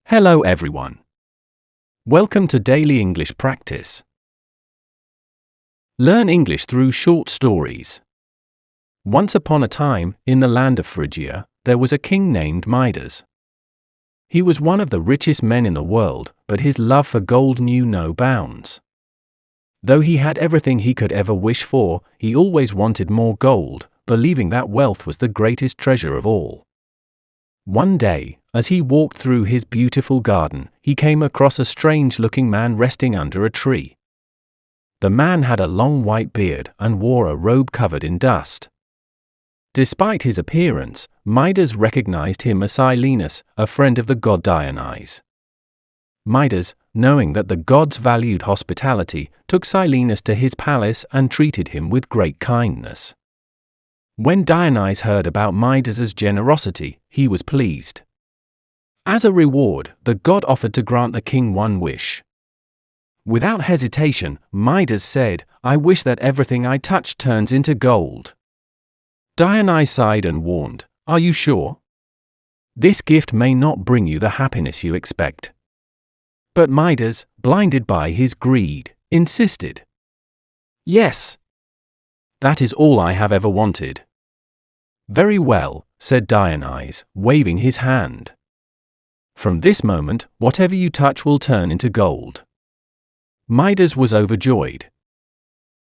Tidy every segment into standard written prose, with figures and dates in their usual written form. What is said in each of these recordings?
Hello everyone. Welcome to Daily English Practice. Learn English through short stories. Once upon a time, in the land of Phrygia, there was a king named Midas. He was one of the richest men in the world, but his love for gold knew no bounds. Though he had everything he could ever wish for, he always wanted more gold, believing that wealth was the greatest treasure of all. One day, as he walked through his beautiful garden, he came across a strange-looking man resting under a tree. The man had a long white beard and wore a robe covered in dust. Despite his appearance, Midas recognized him as Silenus, a friend of the god Dionysus. Midas, knowing that the gods valued hospitality, took Silenus to his palace and treated him with great kindness. When Dionysus heard about Midas's generosity, he was pleased. As a reward, the god offered to grant the king one wish. Without hesitation, Midas said, "I wish that everything I touch turns into gold." Dionysus sighed and warned, "Are you sure? This gift may not bring you the happiness you expect." But Midas, blinded by his greed, insisted. "Yes. That is all I have ever wanted." "Very well," said Dionysus, waving his hand. "From this moment, whatever you touch will turn into gold." Midas was overjoyed.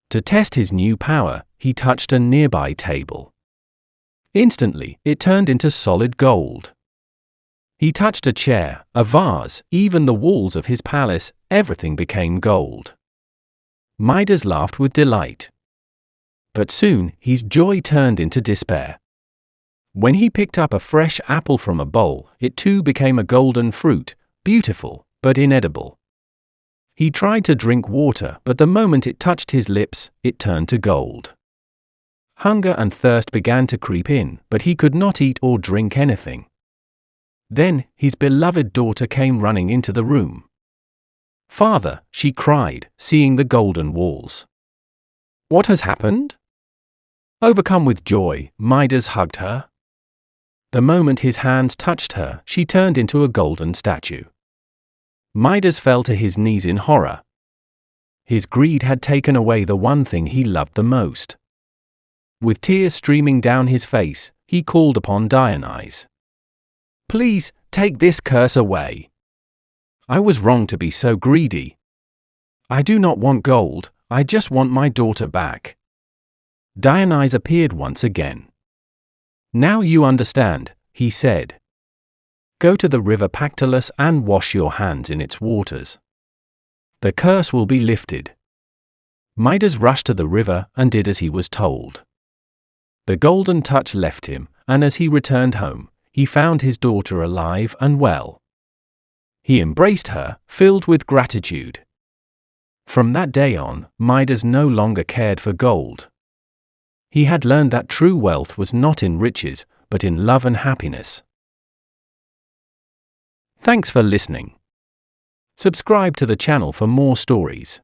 To test his new power, he touched a nearby table. Instantly, it turned into solid gold. He touched a chair, a vase, even the walls of his palace, everything became gold. Midas laughed with delight. But soon, his joy turned into despair. When he picked up a fresh apple from a bowl, it too became a golden fruit, beautiful, but inedible. He tried to drink water, but the moment it touched his lips, it turned to gold. Hunger and thirst began to creep in, but he could not eat or drink anything. Then, his beloved daughter came running into the room. "Father," she cried, seeing the golden walls. "What has happened?" Overcome with joy, Midas hugged her. The moment his hands touched her, she turned into a golden statue. Midas fell to his knees in horror. His greed had taken away the one thing he loved the most. With tears streaming down his face, he called upon Dionysus. "Please, take this curse away. I was wrong to be so greedy. I do not want gold, I just want my daughter back." Dionysus appeared once again. "Now you understand," he said. "Go to the river Pactolus and wash your hands in its waters. The curse will be lifted." Midas rushed to the river and did as he was told. The golden touch left him, and as he returned home, he found his daughter alive and well. He embraced her, filled with gratitude. From that day on, Midas no longer cared for gold. He had learned that true wealth was not in riches, but in love and happiness. Thanks for listening. Subscribe to the channel for more stories.